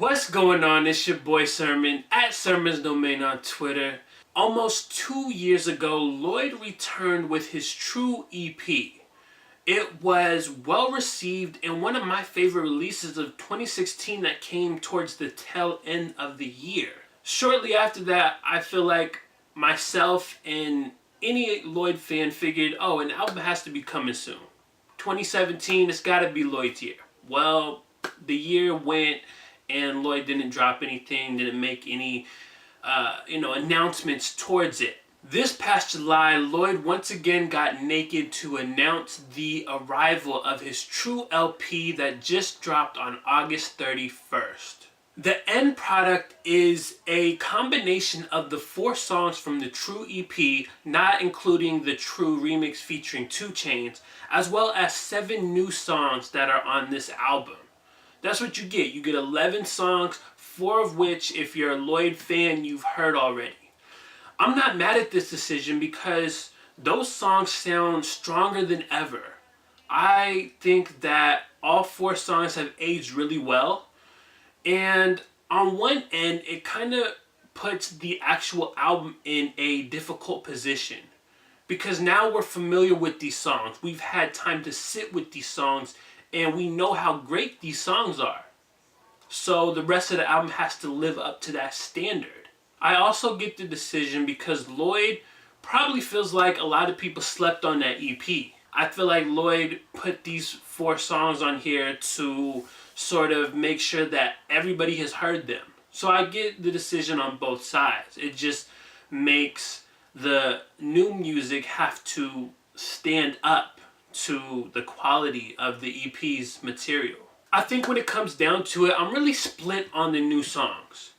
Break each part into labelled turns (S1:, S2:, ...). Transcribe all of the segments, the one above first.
S1: What's going on? It's your boy Sermon at Sermon's Domain on Twitter. Almost 2 years ago, Lloyd returned with his Tru EP. It was well received and one of my favorite releases of 2016 that came towards the tail end of the year. Shortly after that, I feel like myself and any Lloyd fan figured, oh, an album has to be coming soon. 2017, it's gotta be Lloyd's year. Well, the year went and Lloyd didn't drop anything, didn't make any announcements towards it. This past July, Lloyd once again got naked to announce the arrival of his Tru LP that just dropped on August 31st. The end product is a combination of the 4 songs from the Tru EP, not including the Tru remix featuring 2 Chainz, as well as 7 new songs that are on this album. That's what you get. You get 11 songs, 4 of which, if you're a Lloyd fan, you've heard already. I'm not mad at this decision because those songs sound stronger than ever. I think that all 4 songs have aged really well. And on one end, it kind of puts the actual album in a difficult position. Because now we're familiar with these songs. We've had time to sit with these songs and we know how great these songs are. So the rest of the album has to live up to that standard. I also get the decision because Lloyd probably feels like a lot of people slept on that EP. I feel like Lloyd put these 4 songs on here to sort of make sure that everybody has heard them. So I get the decision on both sides. It just makes the new music have to stand up to the quality of the EP's material. I think when it comes down to it, I'm really split on the new songs.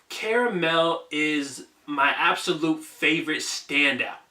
S1: Caramel is my absolute favorite standout.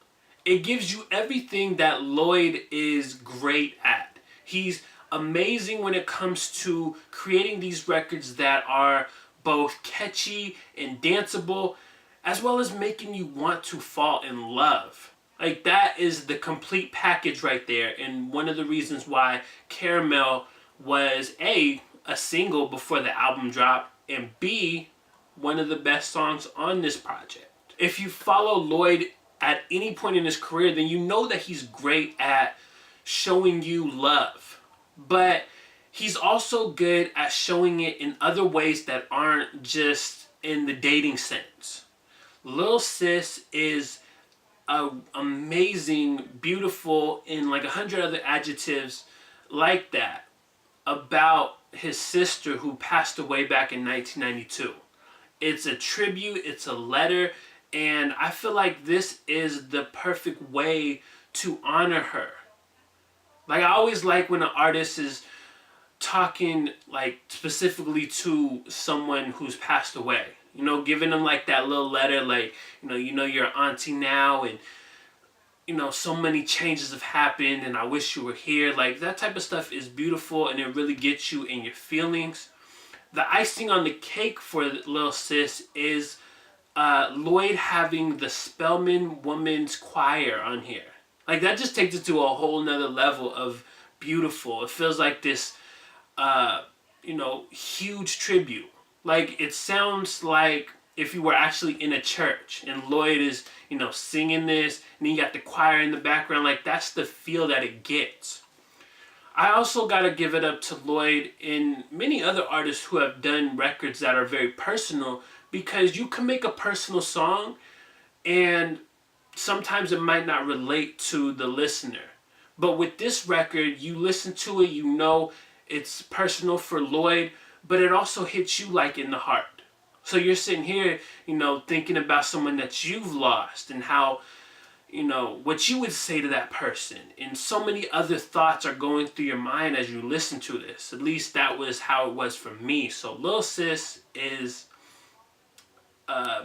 S1: It gives you everything that Lloyd is great at. He's amazing when it comes to creating these records that are both catchy and danceable, as well as making you want to fall in love. Like, that is the complete package right there, and one of the reasons why Caramel was a single before the album dropped, and B, one of the best songs on this project. If you follow Lloyd at any point in his career, then you know that he's great at showing you love. But he's also good at showing it in other ways that aren't just in the dating sense. Lil Sis is amazing, beautiful, and like 100 other adjectives like that about his sister who passed away back in 1992. It's a tribute, it's a letter, and I feel like this is the perfect way to honor her. Like, I always like when an artist is talking like specifically to someone who's passed away. You know, giving them like that little letter, like, you know your auntie now, and so many changes have happened and I wish you were here. Like, that type of stuff is beautiful and it really gets you in your feelings. The icing on the cake for Lil Sis is Lloyd having the Spelman Women's Choir on here. Like, that just takes it to a whole nother level of beautiful. It feels like this, huge tribute. Like, it sounds like if you were actually in a church and Lloyd is, singing this, and then you got the choir in the background. Like, that's the feel that it gets. I also gotta give it up to Lloyd and many other artists who have done records that are very personal, because you can make a personal song and sometimes it might not relate to the listener. But with this record, you listen to it, it's personal for Lloyd, but it also hits you like in the heart. So you're sitting here, thinking about someone that you've lost and how, what you would say to that person. And so many other thoughts are going through your mind as you listen to this. At least that was how it was for me. So Lil Sis is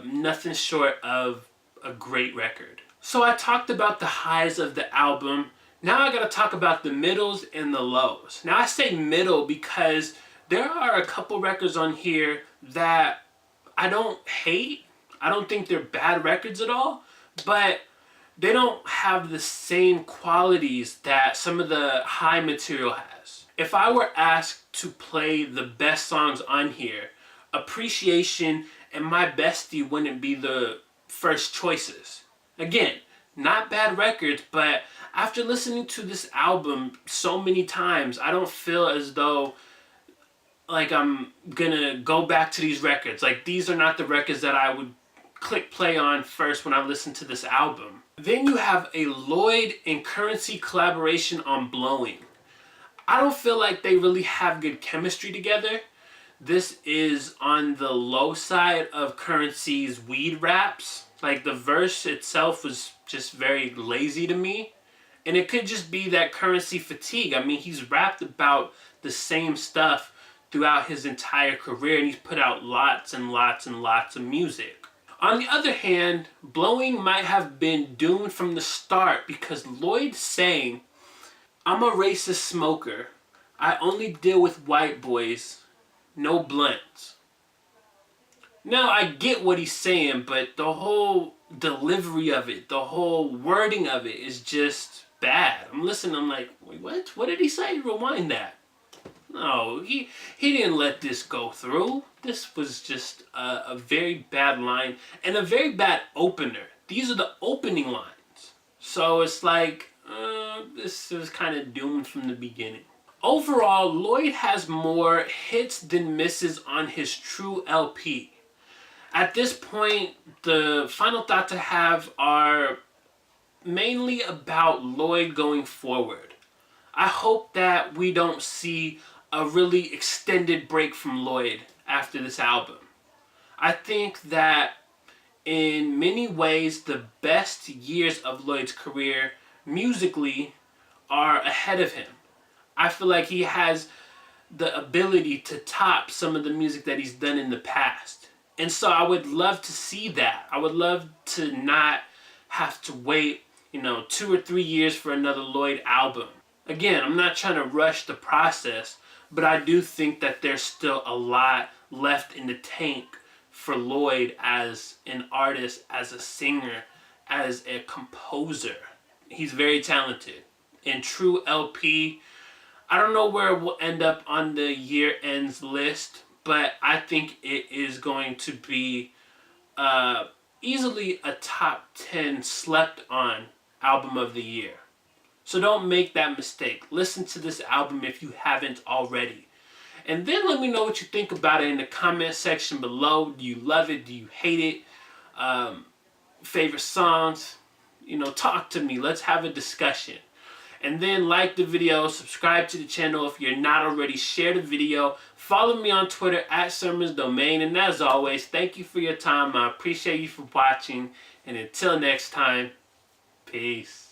S1: nothing short of a great record. So I talked about the highs of the album. Now I gotta talk about the middles and the lows. Now I say middle because there are a couple records on here that I don't hate. I don't think they're bad records at all, but they don't have the same qualities that some of the high material has. If I were asked to play the best songs on here, Appreciation and My Bestie wouldn't be the first choices. Again, not bad records, but after listening to this album so many times, I don't feel as though like I'm gonna go back to these records. Like, these are not the records that I would click play on first when I listen to this album. Then you have a Lloyd and Currency collaboration on Blowing. I don't feel like they really have good chemistry together. This is on the low side of Currency's weed raps. Like, the verse itself was just very lazy to me. And it could just be that Currency fatigue. I mean, he's rapped about the same stuff throughout his entire career, and he's put out lots and lots and lots of music. On the other hand, Blowing might have been doomed from the start because Lloyd saying, "I'm a racist smoker. I only deal with white boys. No blunts." Now, I get what he's saying, but the whole delivery of it, the whole wording of it is just bad. I'm listening, I'm like, wait, what? What did he say? Rewind that. No, he didn't let this go through. This was just a very bad line and a very bad opener. These are the opening lines. So it's like, this is kind of doomed from the beginning. Overall, Lloyd has more hits than misses on his Tru LP. At this point, the final thoughts I have are mainly about Lloyd going forward. I hope that we don't see a really extended break from Lloyd after this album. I think that in many ways, the best years of Lloyd's career musically are ahead of him. I feel like he has the ability to top some of the music that he's done in the past. And so I would love to see that. I would love to not have to wait, 2 or 3 years for another Lloyd album. Again, I'm not trying to rush the process, but I do think that there's still a lot left in the tank for Lloyd as an artist, as a singer, as a composer. He's very talented. And Tru LP, I don't know where it will end up on the year ends list, but I think it is going to be easily a top 10 slept on album of the year. So don't make that mistake. Listen to this album if you haven't already. And then let me know what you think about it in the comment section below. Do you love it? Do you hate it? Favorite songs? Talk to me. Let's have a discussion. And then like the video, subscribe to the channel if you're not already, share the video, follow me on Twitter @SermonsDomain, and as always, thank you for your time. I appreciate you for watching, and until next time, peace.